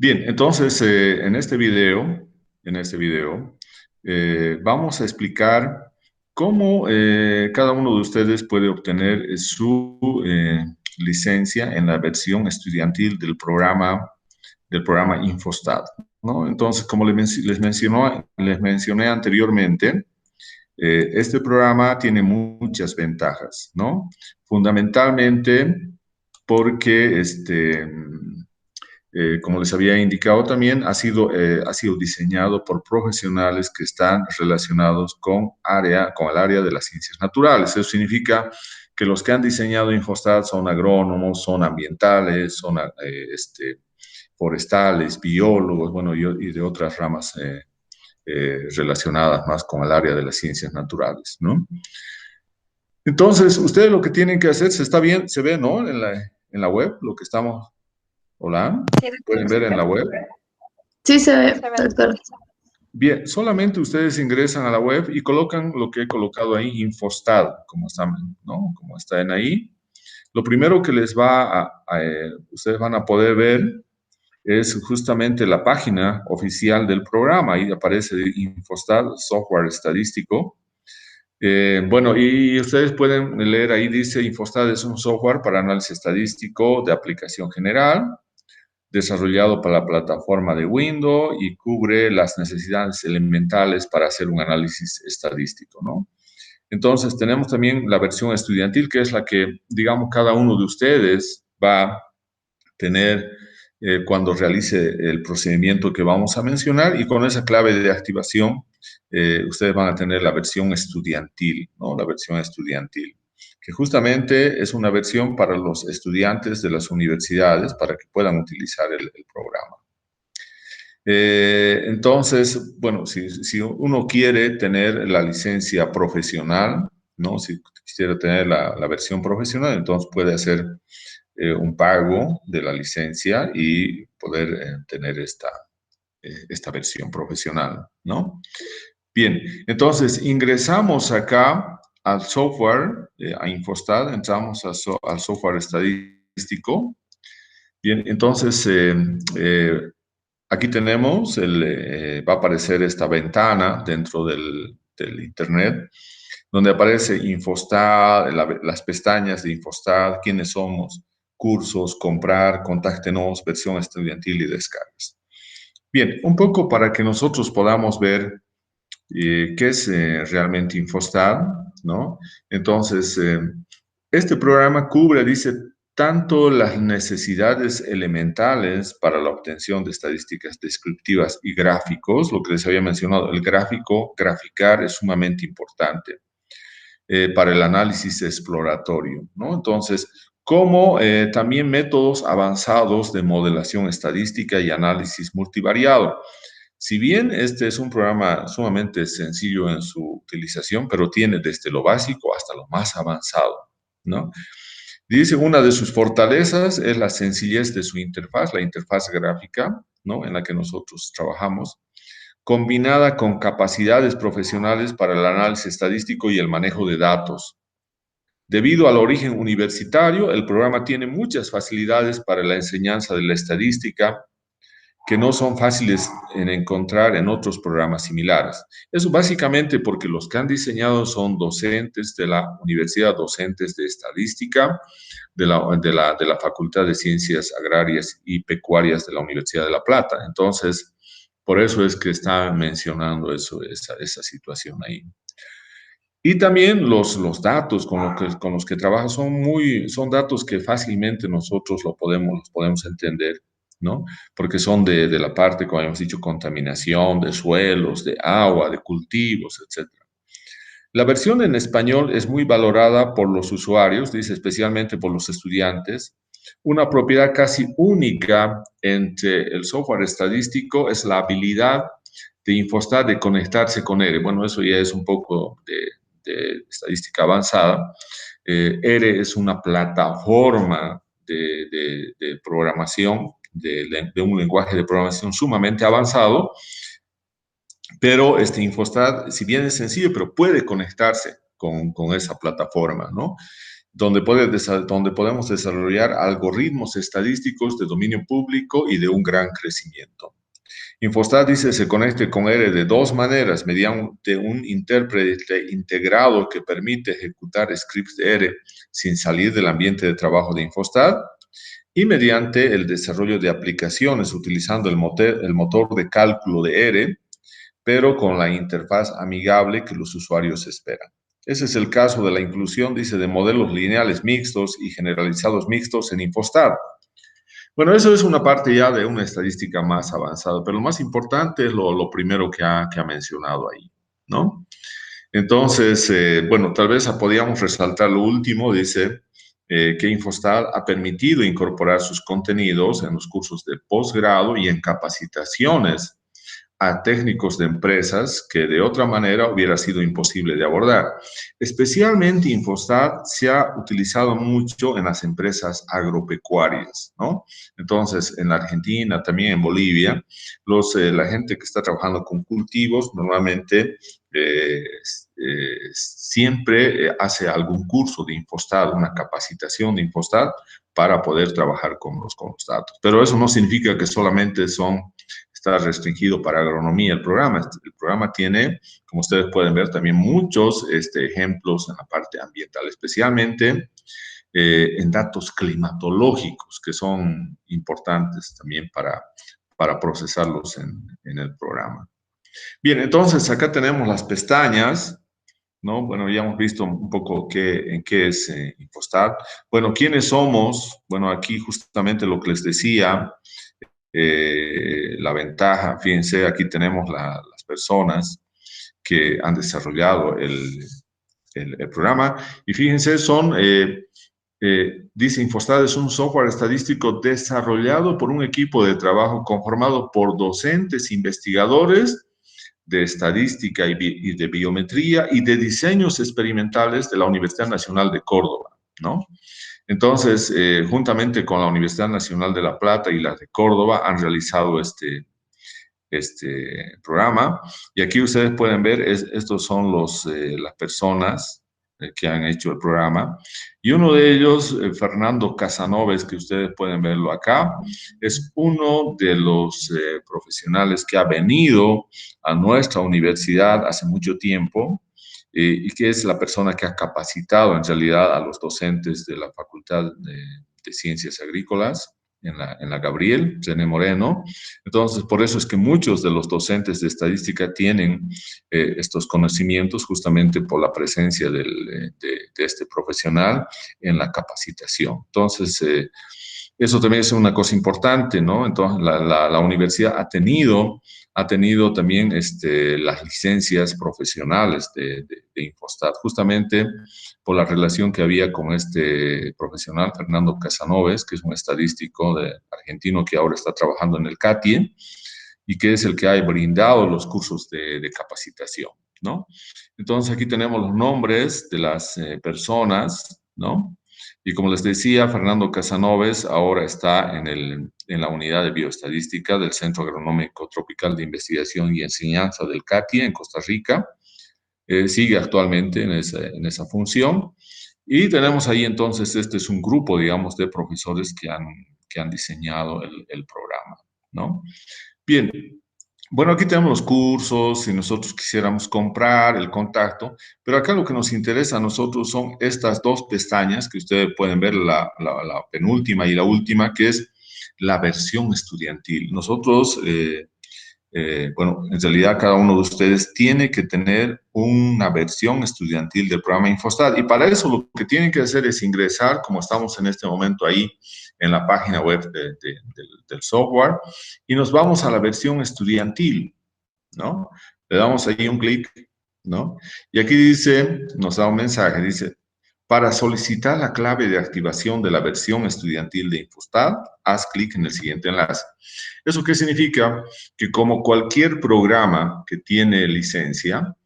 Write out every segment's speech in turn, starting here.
Bien, entonces en este video, vamos a explicar cómo cada uno de ustedes puede obtener su licencia en la versión estudiantil del programa Infostat, ¿no? Entonces, como les mencioné anteriormente, este programa tiene muchas ventajas, ¿no? Fundamentalmente porque como les había indicado también, ha sido diseñado por profesionales que están relacionados con el área de las ciencias naturales. Eso significa que los que han diseñado Infostat son agrónomos, son ambientales, son forestales, biólogos, bueno, y de otras ramas relacionadas más con el área de las ciencias naturales, ¿no? Entonces, ustedes lo que tienen que hacer, se está bien, se ve, ¿no? En la web, lo que estamos, hola, Sí, pueden ver en la web. sí se ve, doctor. Bien, solamente ustedes ingresan a la web y colocan lo que he colocado ahí, Infostat, como están, ¿no? Como están ahí. Lo primero que ustedes van a poder ver es justamente la página oficial del programa. Ahí aparece Infostat, software estadístico. Bueno, y ustedes pueden leer ahí, dice Infostat es un software para análisis estadístico de aplicación general desarrollado para la plataforma de Windows y cubre las necesidades elementales para hacer un análisis estadístico, ¿no? Entonces, tenemos también la versión estudiantil, que es la que, digamos, cada uno de ustedes va a tener cuando realice el procedimiento que vamos a mencionar, y con esa clave de activación, ustedes van a tener la versión estudiantil, ¿no? La versión estudiantil, que justamente es una versión para los estudiantes de las universidades para que puedan utilizar el programa. Entonces, bueno, si uno quiere tener la licencia profesional, ¿no? Si quisiera tener la versión profesional, entonces puede hacer un pago de la licencia y poder tener esta versión profesional, ¿no? Bien, entonces ingresamos acá al software, a Infostat, entramos al software estadístico. Bien, entonces aquí tenemos, va a aparecer esta ventana dentro del Internet, donde aparece Infostat, las pestañas de Infostat, quiénes somos, cursos, comprar, contáctenos, versión estudiantil y descargas. Bien, un poco para que nosotros podamos ver qué es realmente Infostat, ¿no? Entonces, este programa cubre, dice, tanto las necesidades elementales para la obtención de estadísticas descriptivas y gráficos, lo que les había mencionado, el graficar es sumamente importante para el análisis exploratorio, ¿no? Entonces, como también métodos avanzados de modelación estadística y análisis multivariado. Si bien este es un programa sumamente sencillo en su utilización, pero tiene desde lo básico hasta lo más avanzado, ¿no? Dice, una de sus fortalezas es la sencillez de su interfaz, la interfaz gráfica, ¿no? En la que nosotros trabajamos, combinada con capacidades profesionales para el análisis estadístico y el manejo de datos. Debido al origen universitario, el programa tiene muchas facilidades para la enseñanza de la estadística que no son fáciles en encontrar en otros programas similares. Eso básicamente porque los que han diseñado son docentes de la universidad, docentes de estadística de la Facultad de Ciencias Agrarias y Pecuarias de la Universidad de La Plata. Entonces, por eso es que está mencionando esa situación ahí. Y también los datos con los que trabaja son datos que fácilmente nosotros los podemos entender, ¿no? Porque son de la parte, como hemos dicho, contaminación de suelos, de agua, de cultivos, etcétera. La versión en español es muy valorada por los usuarios, dice especialmente por los estudiantes. Una propiedad casi única entre el software estadístico es la habilidad de Infostat de conectarse con R. Bueno, eso ya es un poco de estadística avanzada. R es una plataforma de programación, de un lenguaje de programación sumamente avanzado, pero Infostat, si bien es sencillo, pero puede conectarse con esa plataforma, ¿no? donde podemos desarrollar algoritmos estadísticos de dominio público y de un gran crecimiento. Infostat dice se conecta con R de dos maneras, mediante un intérprete integrado que permite ejecutar scripts de R sin salir del ambiente de trabajo de Infostat y mediante el desarrollo de aplicaciones utilizando el motor de cálculo de R, pero con la interfaz amigable que los usuarios esperan. Ese es el caso de la inclusión, dice, de modelos lineales mixtos y generalizados mixtos en Infostat. Bueno, eso es una parte ya de una estadística más avanzada, pero lo más importante es lo primero que ha mencionado ahí, ¿no? Entonces, bueno, tal vez podríamos resaltar lo último, dice que Infostat ha permitido incorporar sus contenidos en los cursos de posgrado y en capacitaciones a técnicos de empresas que de otra manera hubiera sido imposible de abordar. Especialmente Infostat se ha utilizado mucho en las empresas agropecuarias, ¿no? Entonces, en Argentina, también en Bolivia, la gente que está trabajando con cultivos normalmente siempre hace algún curso de Infostat, una capacitación de Infostat para poder trabajar con los datos. Pero eso no significa que solamente está restringido para agronomía el programa. El programa tiene, como ustedes pueden ver, también muchos ejemplos en la parte ambiental, especialmente en datos climatológicos, que son importantes también para procesarlos en el programa. Bien, entonces acá tenemos las pestañas, ¿no? Bueno, ya hemos visto un poco en qué es Infostat. Bueno, ¿quiénes somos? Bueno, aquí justamente lo que les decía, la ventaja, fíjense, aquí tenemos las personas que han desarrollado el programa y fíjense, dice Infostat es un software estadístico desarrollado por un equipo de trabajo conformado por docentes, investigadores de estadística y de biometría y de diseños experimentales de la Universidad Nacional de Córdoba, ¿no? Entonces, juntamente con la Universidad Nacional de La Plata y la de Córdoba, han realizado este programa. Y aquí ustedes pueden ver, estos son las personas que han hecho el programa. Y uno de ellos, Fernando Casanovas, que ustedes pueden verlo acá, es uno de los profesionales que ha venido a nuestra universidad hace mucho tiempo y que es la persona que ha capacitado en realidad a los docentes de la Facultad de Ciencias Agrícolas en la Gabriel, René Moreno. Entonces, por eso es que muchos de los docentes de estadística tienen estos conocimientos justamente por la presencia de este profesional en la capacitación. Entonces, eso también es una cosa importante, ¿no? Entonces, la universidad ha tenido también las licencias profesionales de Infostat, justamente por la relación que había con este profesional, Fernando Casanovas, que es un estadístico argentino que ahora está trabajando en el CATIE y que es el que ha brindado los cursos de capacitación, ¿no? Entonces, aquí tenemos los nombres de las personas, ¿no? Y como les decía, Fernando Casanovas ahora está en la unidad de bioestadística del Centro Agronómico Tropical de Investigación y Enseñanza del CATIE en Costa Rica. Sigue actualmente en esa función. Y tenemos ahí entonces, este es un grupo, digamos, de profesores que han diseñado el programa, ¿no? Bien, bueno, aquí tenemos los cursos, si nosotros quisiéramos comprar el contacto, pero acá lo que nos interesa a nosotros son estas dos pestañas que ustedes pueden ver, la penúltima y la última, que es la versión estudiantil. Nosotros, bueno, en realidad cada uno de ustedes tiene que tener una versión estudiantil del programa Infostat y para eso lo que tienen que hacer es ingresar, como estamos en este momento ahí, en la página web del software y nos vamos a la versión estudiantil, ¿no? Le damos ahí un clic, ¿no? Y aquí dice, nos da un mensaje, dice, para solicitar la clave de activación de la versión estudiantil de Infostat, haz clic en el siguiente enlace. ¿Eso qué significa? Que como cualquier programa que tiene licencia,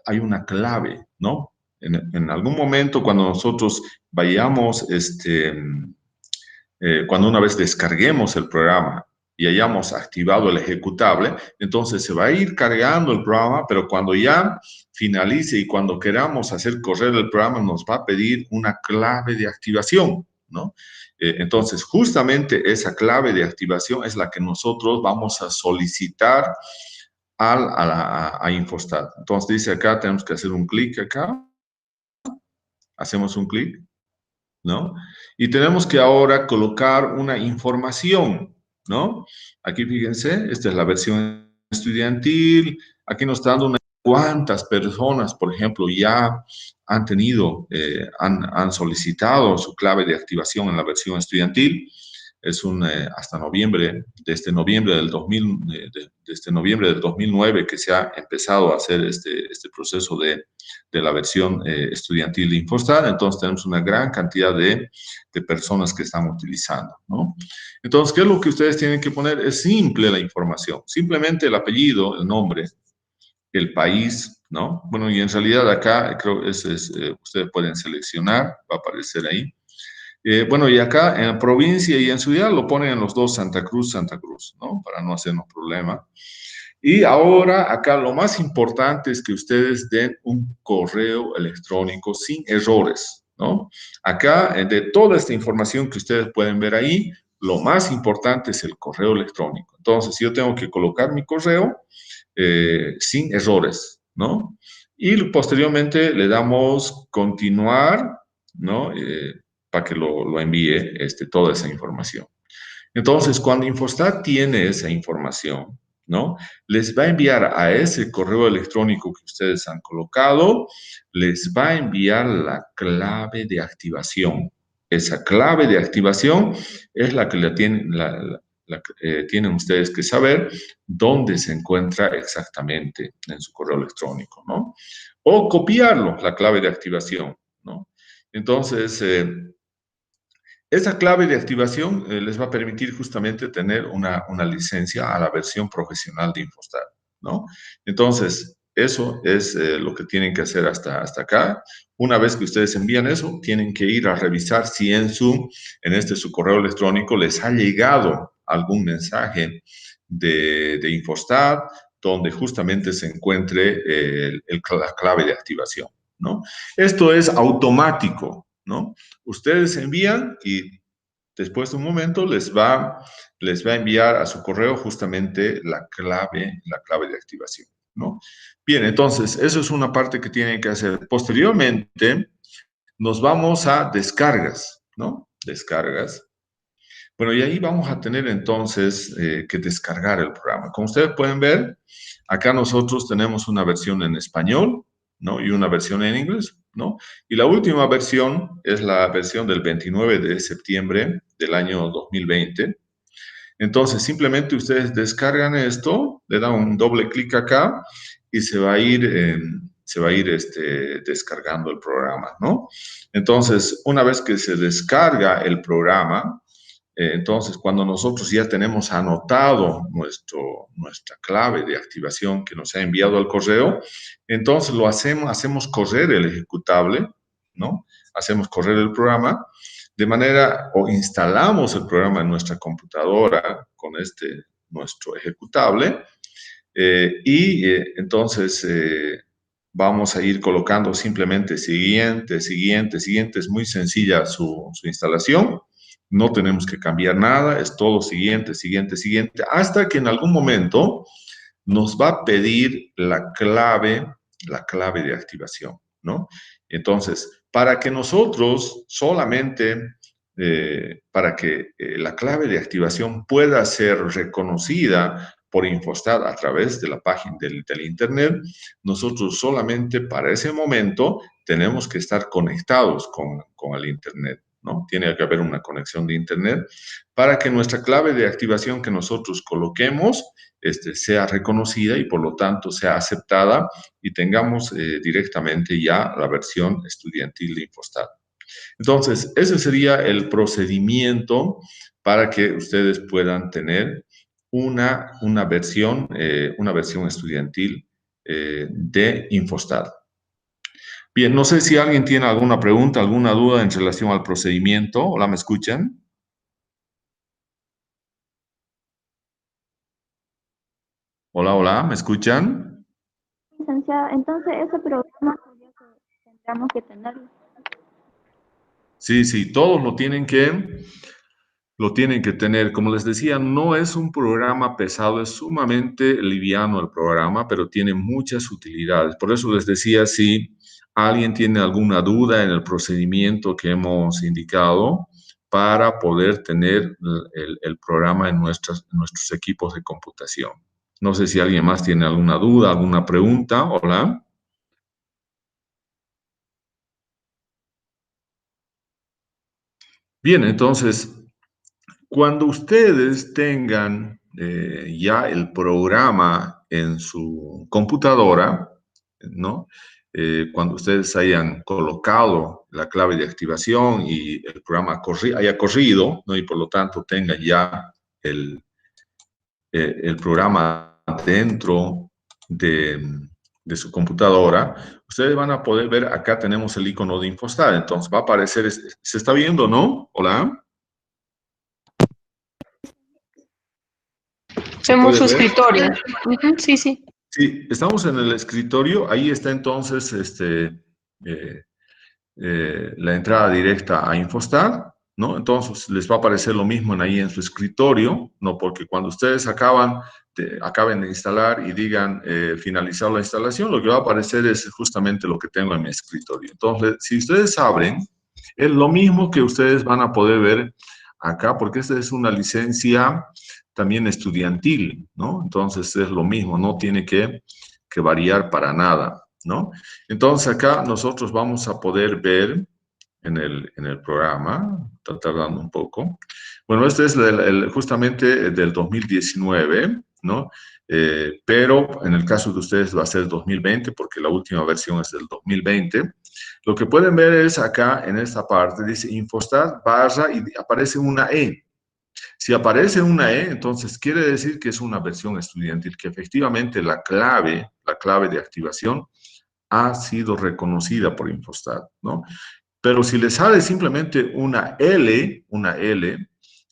hay una clave, ¿no? En algún momento cuando nosotros vayamos, cuando una vez descarguemos el programa y hayamos activado el ejecutable, entonces se va a ir cargando el programa, pero cuando ya finalice y cuando queramos hacer correr el programa, nos va a pedir una clave de activación, ¿no? Entonces, justamente esa clave de activación es la que nosotros vamos a solicitar a Infostat. Entonces, dice acá, tenemos que hacer un clic acá, hacemos un clic, ¿no? Y tenemos que ahora colocar una información, ¿no? Aquí fíjense, esta es la versión estudiantil, aquí nos está dando cuántas personas, por ejemplo, ya han tenido, han solicitado su clave de activación en la versión estudiantil. Es hasta noviembre, desde noviembre del 2000, desde noviembre del 2009 que se ha empezado a hacer este proceso de la versión estudiantil de Infostat. Entonces tenemos una gran cantidad de personas que están utilizando, ¿no? Entonces, ¿qué es lo que ustedes tienen que poner? Es simple la información, simplemente el apellido, el nombre, el país, ¿no? Bueno, y en realidad acá creo que ustedes pueden seleccionar, va a aparecer ahí. Bueno, y acá en provincia y en ciudad lo ponen en los dos, Santa Cruz, ¿no? Para no hacernos problema. Y ahora acá lo más importante es que ustedes den un correo electrónico sin errores, ¿no? Acá, de toda esta información que ustedes pueden ver ahí, lo más importante es el correo electrónico. Entonces, yo tengo que colocar mi correo sin errores, ¿no? Y posteriormente le damos continuar, ¿no? Para que lo envíe toda esa información. Entonces, cuando Infostat tiene esa información, ¿no? Les va a enviar a ese correo electrónico que ustedes han colocado, les va a enviar la clave de activación. Esa clave de activación es la que tienen ustedes que saber dónde se encuentra exactamente en su correo electrónico, ¿no? O copiarlo, la clave de activación, ¿no? Entonces, esa clave de activación les va a permitir justamente tener una licencia a la versión profesional de Infostat, ¿no? Entonces, eso es lo que tienen que hacer hasta acá. Una vez que ustedes envían eso, tienen que ir a revisar si en su correo electrónico les ha llegado algún mensaje de Infostat donde justamente se encuentre la clave de activación, ¿no? Esto es automático, ¿no? Ustedes envían y después de un momento les va a enviar a su correo justamente la clave de activación, ¿no? Bien, entonces, eso es una parte que tienen que hacer. Posteriormente, nos vamos a descargas, ¿no? Descargas. Bueno, y ahí vamos a tener entonces que descargar el programa. Como ustedes pueden ver, acá nosotros tenemos una versión en español, ¿no? Y una versión en inglés, ¿no? Y la última versión es la versión del 29 de septiembre del año 2020. Entonces, simplemente ustedes descargan esto, le dan un doble clic acá y se va a ir descargando el programa, ¿no? Entonces, una vez que se descarga el programa, entonces, cuando nosotros ya tenemos anotado nuestra clave de activación que nos ha enviado al correo, entonces hacemos correr el ejecutable, ¿no? Hacemos correr el programa de manera, o instalamos el programa en nuestra computadora con nuestro ejecutable, entonces vamos a ir colocando simplemente siguiente, es muy sencilla su instalación. No tenemos que cambiar nada, es todo siguiente, hasta que en algún momento nos va a pedir la clave de activación, ¿no? Entonces, para que nosotros solamente, para que la clave de activación pueda ser reconocida por Infostat a través de la página del Internet, nosotros solamente para ese momento tenemos que estar conectados con el Internet, ¿no? Tiene que haber una conexión de Internet para que nuestra clave de activación que nosotros coloquemos sea reconocida y por lo tanto sea aceptada y tengamos directamente ya la versión estudiantil de Infostat. Entonces, ese sería el procedimiento para que ustedes puedan tener una versión estudiantil de Infostat. Bien, no sé si alguien tiene alguna pregunta, alguna duda en relación al procedimiento. Hola, ¿me escuchan? Hola, hola, ¿me escuchan? Licenciada, entonces ese programa sería que tendríamos que tenerlo. Sí, sí, todos lo tienen que tener. Como les decía, no es un programa pesado, es sumamente liviano el programa, pero tiene muchas utilidades. Por eso les decía, si alguien tiene alguna duda en el procedimiento que hemos indicado para poder tener el programa en nuestros equipos de computación. No sé si alguien más tiene alguna duda, alguna pregunta. Hola. Bien, entonces, cuando ustedes tengan ya el programa en su computadora, ¿no? Cuando ustedes hayan colocado la clave de activación y el programa haya corrido, ¿no? Y por lo tanto tengan ya el, el programa dentro de su computadora, ustedes van a poder ver, acá tenemos el icono de Infostar. Entonces va a aparecer, ¿se está viendo, no? Hola. ¿Se Vemos puede su ver? escritorio. Ujú, sí, sí. Sí, estamos en el escritorio, ahí está entonces eh, la entrada directa a Infostar, ¿no? Entonces les va a aparecer lo mismo ahí en su escritorio, ¿no? Porque cuando ustedes acaben de instalar y digan finalizar la instalación, lo que va a aparecer es justamente lo que tengo en mi escritorio. Entonces, si ustedes abren, es lo mismo que ustedes van a poder ver acá, porque esta es una licencia también estudiantil, ¿no? Entonces es lo mismo, no tiene que variar para nada, ¿no? Entonces acá nosotros vamos a poder ver en el programa, está tardando un poco. Bueno, este es justamente del 2019, ¿no? Pero en el caso de ustedes va a ser 2020 porque la última versión es del 2020. Lo que pueden ver es acá en esta parte, dice Infostat barra y aparece una E. Si aparece una E, entonces quiere decir que es una versión estudiantil, que efectivamente la clave de activación ha sido reconocida por Infostat, ¿no? Pero si le sale simplemente una L,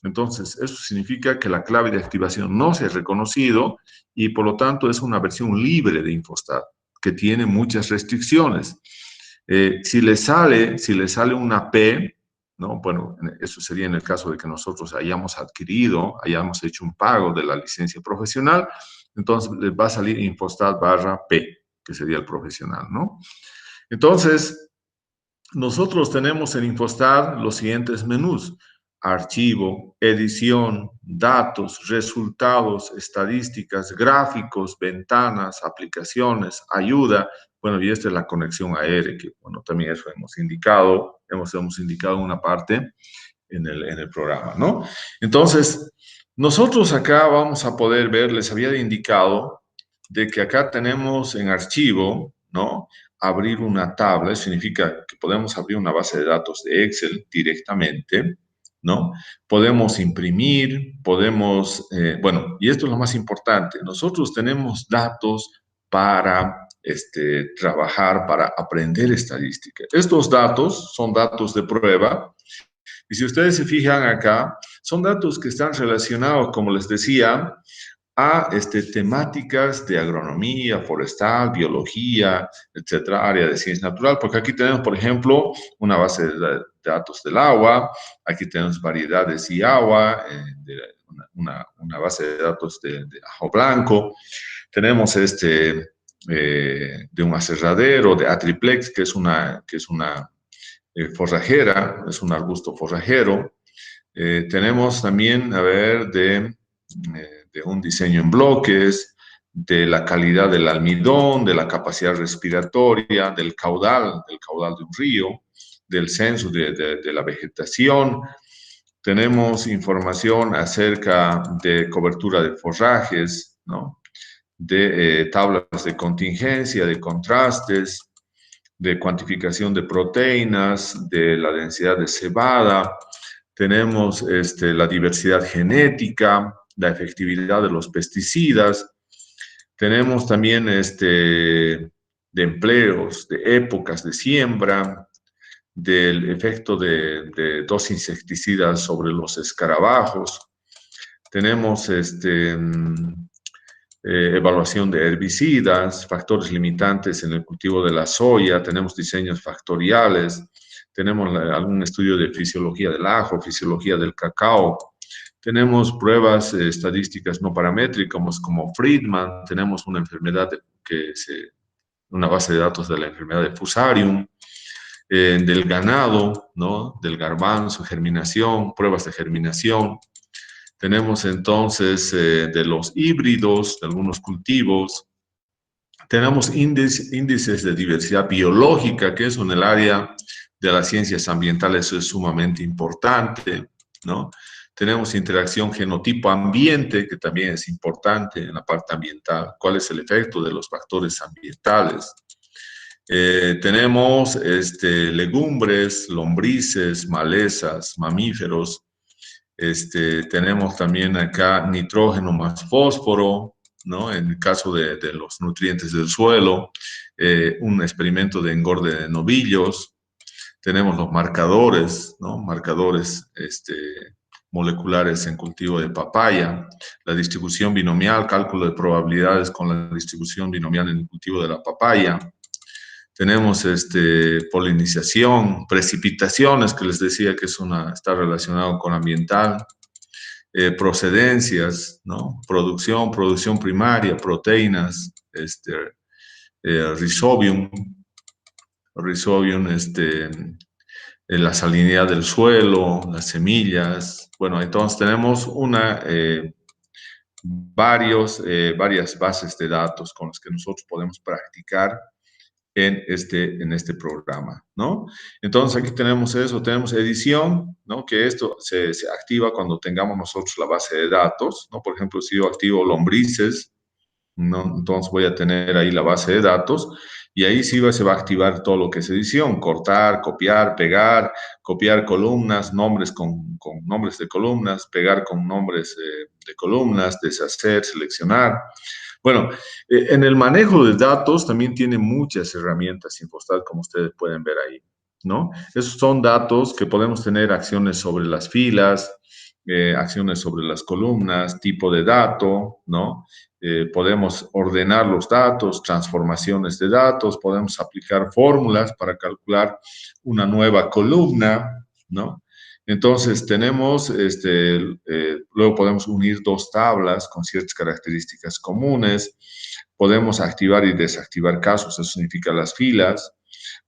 entonces eso significa que la clave de activación no se ha reconocido y por lo tanto es una versión libre de Infostat, que tiene muchas restricciones. Si le sale una P, ¿no? Bueno, eso sería en el caso de que nosotros hayamos hecho un pago de la licencia profesional, entonces les va a salir Infostat barra P, que sería el profesional, ¿no? Entonces, nosotros tenemos en Infostar los siguientes menús: archivo, edición, datos, resultados, estadísticas, gráficos, ventanas, aplicaciones, ayuda. Bueno, y esta es la conexión a R, que bueno, también eso hemos indicado una parte en el programa, ¿no? Entonces, nosotros acá vamos a poder ver, les había indicado de que acá tenemos en archivo, ¿no? Abrir una tabla, eso significa que podemos abrir una base de datos de Excel directamente, ¿no? Podemos imprimir, bueno, y esto es lo más importante, nosotros tenemos datos para trabajar, para aprender estadística. Estos datos son datos de prueba y si ustedes se fijan acá, son datos que están relacionados, como les decía, a temáticas de agronomía, forestal, biología, etcétera, área de ciencia natural, porque aquí tenemos, por ejemplo, una base de datos del agua, aquí tenemos variedades y agua, una base de datos de ajo blanco, tenemos de un aserradero, de Atriplex, que es una forrajera, es un arbusto forrajero. Tenemos también, a ver, de un diseño en bloques, de la calidad del almidón, de la capacidad respiratoria, del caudal de un río, del censo de la vegetación. Tenemos información acerca de cobertura de forrajes, ¿no? De tablas de contingencia, de contrastes, de cuantificación de proteínas, de la densidad de cebada. Tenemos la diversidad genética, la efectividad de los pesticidas. Tenemos también de empleos, de épocas de siembra, del efecto de dos insecticidas sobre los escarabajos. Tenemos evaluación de herbicidas, factores limitantes en el cultivo de la soya, tenemos diseños factoriales, tenemos algún estudio de fisiología del ajo, fisiología del cacao, tenemos pruebas estadísticas no paramétricas como Friedman, tenemos una enfermedad una base de datos de la enfermedad de Fusarium, del ganado, ¿no? Del garbanzo, germinación, pruebas de germinación. Tenemos entonces de los híbridos, de algunos cultivos. Tenemos índices de diversidad biológica, que eso en el área de las ciencias ambientales es sumamente importante, ¿no? Tenemos interacción genotipo-ambiente, que también es importante en la parte ambiental. ¿Cuál es el efecto de los factores ambientales? Tenemos legumbres, lombrices, malezas, mamíferos. Tenemos también acá nitrógeno más fósforo, ¿no? En el caso de los nutrientes del suelo, un experimento de engorde de novillos. Tenemos los marcadores, ¿no? Marcadores moleculares en cultivo de papaya, la distribución binomial, cálculo de probabilidades con la distribución binomial en el cultivo de la papaya. Tenemos polinización, precipitaciones, que les decía que está relacionado con ambiental, procedencias, ¿no? Producción primaria, proteínas, rhizobium, la salinidad del suelo, las semillas. Bueno, entonces tenemos varias bases de datos con las que nosotros podemos practicar en este programa, ¿no? Entonces aquí tenemos eso, tenemos edición, ¿no? Que esto se activa cuando tengamos nosotros la base de datos, ¿no? Por ejemplo, si yo activo lombrices, ¿no? Entonces voy a tener ahí la base de datos y ahí sí se va a activar todo lo que es edición, cortar, copiar, pegar, copiar columnas, nombres con nombres de columnas, pegar con nombres de columnas, deshacer, seleccionar. Bueno, en el manejo de datos también tiene muchas herramientas Infostat, como ustedes pueden ver ahí, ¿no? Esos son datos que podemos tener acciones sobre las filas, acciones sobre las columnas, tipo de dato, ¿no? Podemos ordenar los datos, transformaciones de datos, podemos aplicar fórmulas para calcular una nueva columna, ¿no? Entonces tenemos, luego podemos unir dos tablas con ciertas características comunes, podemos activar y desactivar casos, eso significa las filas,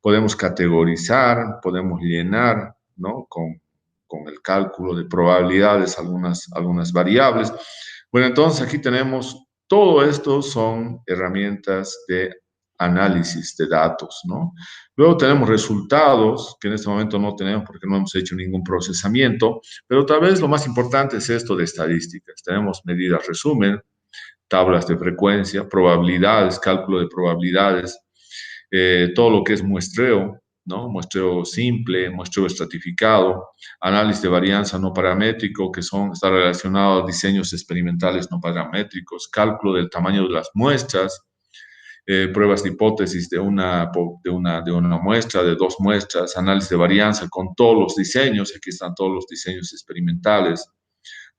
podemos categorizar, podemos llenar, ¿no? Con el cálculo de probabilidades algunas variables. Bueno, entonces aquí tenemos, todo esto son herramientas de análisis de datos, ¿no? Luego tenemos resultados, que en este momento no tenemos porque no hemos hecho ningún procesamiento, pero tal vez lo más importante es esto de estadísticas. Tenemos medidas resumen, tablas de frecuencia, probabilidades, cálculo de probabilidades, todo lo que es muestreo, ¿no? Muestreo simple, muestreo estratificado, análisis de varianza no paramétrico, que está relacionado a diseños experimentales no paramétricos, cálculo del tamaño de las muestras, pruebas de hipótesis de una muestra, de dos muestras, análisis de varianza con todos los diseños, aquí están todos los diseños experimentales,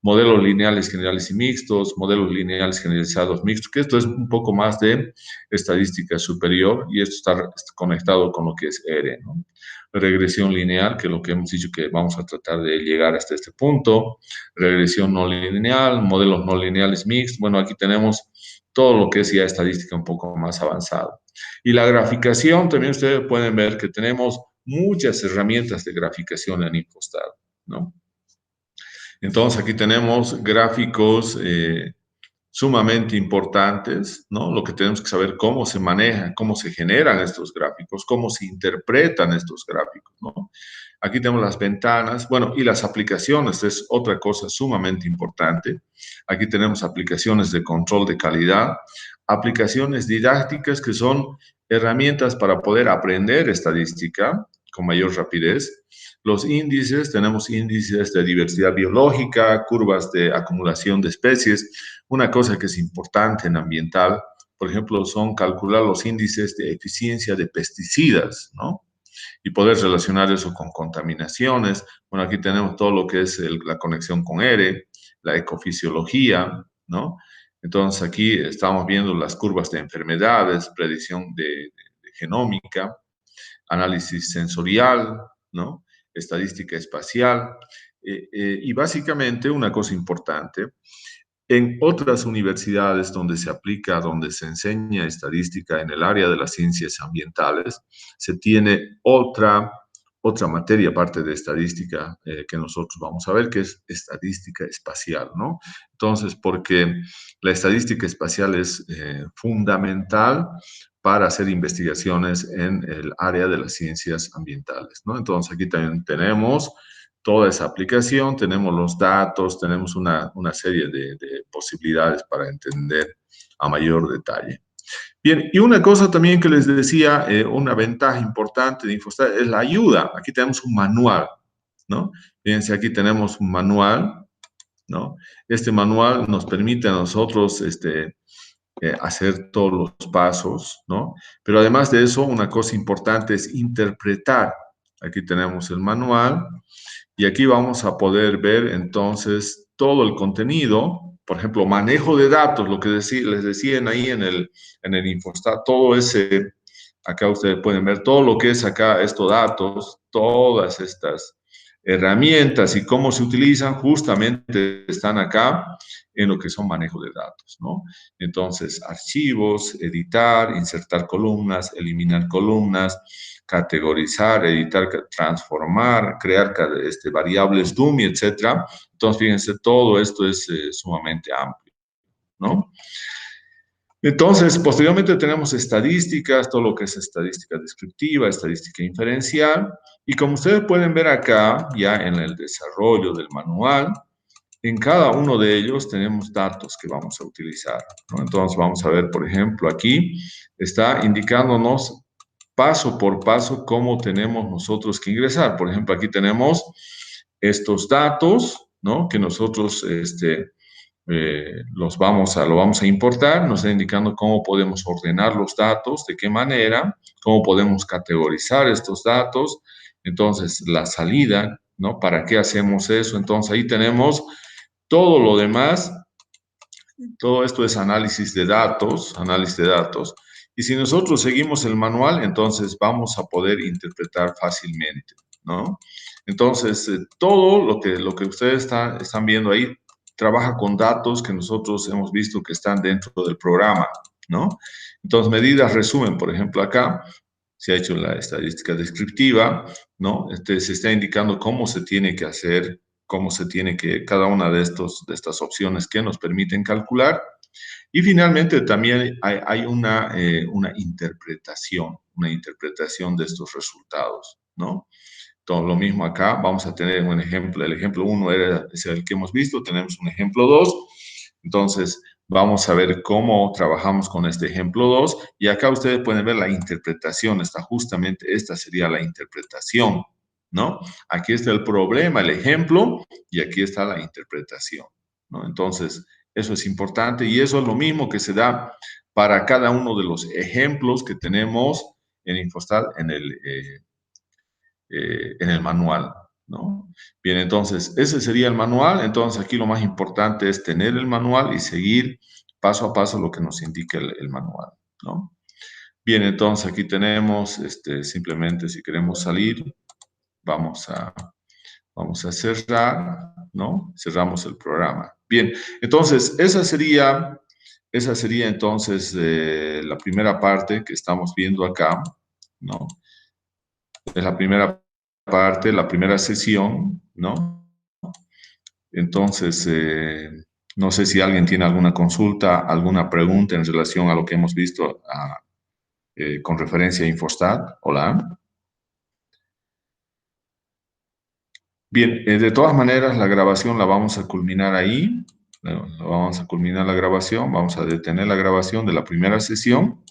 modelos lineales generales y mixtos, modelos lineales generalizados mixtos, que esto es un poco más de estadística superior y esto está conectado con lo que es R, ¿no? Regresión lineal, que es lo que hemos dicho que vamos a tratar de llegar hasta este punto, regresión no lineal, modelos no lineales mixtos, bueno, aquí tenemos todo lo que es ya estadística un poco más avanzado. Y la graficación, también ustedes pueden ver que tenemos muchas herramientas de graficación en Infostat, ¿no? Entonces aquí tenemos gráficos sumamente importantes, ¿no? Lo que tenemos que saber cómo se manejan, cómo se generan estos gráficos, cómo se interpretan estos gráficos, ¿no? Aquí tenemos las ventanas, bueno, y las aplicaciones es otra cosa sumamente importante. Aquí tenemos aplicaciones de control de calidad, aplicaciones didácticas que son herramientas para poder aprender estadística con mayor rapidez. Los índices, tenemos índices de diversidad biológica, curvas de acumulación de especies. Una cosa que es importante en ambiental, por ejemplo, son calcular los índices de eficiencia de pesticidas, ¿no? Y poder relacionar eso con contaminaciones. Bueno, aquí tenemos todo lo que es la conexión con R, la ecofisiología, ¿no? Entonces, aquí estamos viendo las curvas de enfermedades, predicción de genómica, análisis sensorial, ¿no? Estadística espacial. Y básicamente una cosa importante, en otras universidades donde se aplica, donde se enseña estadística en el área de las ciencias ambientales, se tiene otra materia aparte de estadística que nosotros vamos a ver, que es estadística espacial, ¿no? Entonces, porque la estadística espacial es fundamental para hacer investigaciones en el área de las ciencias ambientales, ¿no? Entonces, aquí también tenemos toda esa aplicación, tenemos los datos, tenemos una serie de posibilidades para entender a mayor detalle. Bien, y una cosa también que les decía, una ventaja importante de Infostat es la ayuda. Aquí tenemos un manual, ¿no? Fíjense, aquí tenemos un manual, ¿no? Este manual nos permite a nosotros hacer todos los pasos, ¿no? Pero además de eso, una cosa importante es interpretar. Aquí tenemos el manual y aquí vamos a poder ver entonces todo el contenido, por ejemplo, manejo de datos, lo que les decían ahí en el Infostat, todo ese, acá ustedes pueden ver todo lo que es acá estos datos, todas estas herramientas y cómo se utilizan, justamente están acá en lo que son manejo de datos, ¿no? Entonces, archivos, editar, insertar columnas, eliminar columnas, categorizar, editar, transformar, crear variables dummy, etcétera. Entonces, fíjense, todo esto es sumamente amplio, ¿no? Entonces, posteriormente tenemos estadísticas, todo lo que es estadística descriptiva, estadística inferencial, y como ustedes pueden ver acá, ya en el desarrollo del manual, en cada uno de ellos tenemos datos que vamos a utilizar, ¿no? Entonces, vamos a ver, por ejemplo, aquí está indicándonos paso por paso cómo tenemos nosotros que ingresar. Por ejemplo, aquí tenemos estos datos, ¿no? Que nosotros lo vamos a importar, nos está indicando cómo podemos ordenar los datos, de qué manera, cómo podemos categorizar estos datos. Entonces, la salida, ¿no? ¿Para qué hacemos eso? Entonces, ahí tenemos todo lo demás. Todo esto es análisis de datos, Y si nosotros seguimos el manual, entonces vamos a poder interpretar fácilmente, ¿no? Entonces, todo lo que ustedes están viendo ahí trabaja con datos que nosotros hemos visto que están dentro del programa, ¿no? Entonces, medidas resumen, por ejemplo, acá se ha hecho la estadística descriptiva, ¿no? Se está indicando cómo se tiene que hacer, cómo se tiene que, cada una de estas opciones que nos permiten calcular. Y finalmente también hay una interpretación de estos resultados, ¿no? Entonces, lo mismo acá, vamos a tener un ejemplo. El ejemplo 1 es el que hemos visto, tenemos un ejemplo 2. Entonces, vamos a ver cómo trabajamos con este ejemplo 2. Y acá ustedes pueden ver la interpretación. Esta sería la interpretación, ¿no? Aquí está el problema, el ejemplo, y aquí está la interpretación, ¿no? Entonces, eso es importante y eso es lo mismo que se da para cada uno de los ejemplos que tenemos en Infostat en el manual, ¿no? Bien, entonces, ese sería el manual. Entonces, aquí lo más importante es tener el manual y seguir paso a paso lo que nos indica el manual, ¿no? Bien, entonces aquí tenemos, simplemente si queremos salir, vamos a cerrar, ¿no? Cerramos el programa. Bien, entonces, esa sería entonces la primera parte que estamos viendo acá, ¿no? Es la primera parte, la primera sesión, ¿no? Entonces, no sé si alguien tiene alguna consulta, alguna pregunta en relación a lo que hemos visto con referencia a Infostat. Hola. Bien, de todas maneras, la grabación la vamos a culminar ahí. Vamos a culminar la grabación, vamos a detener la grabación de la primera sesión.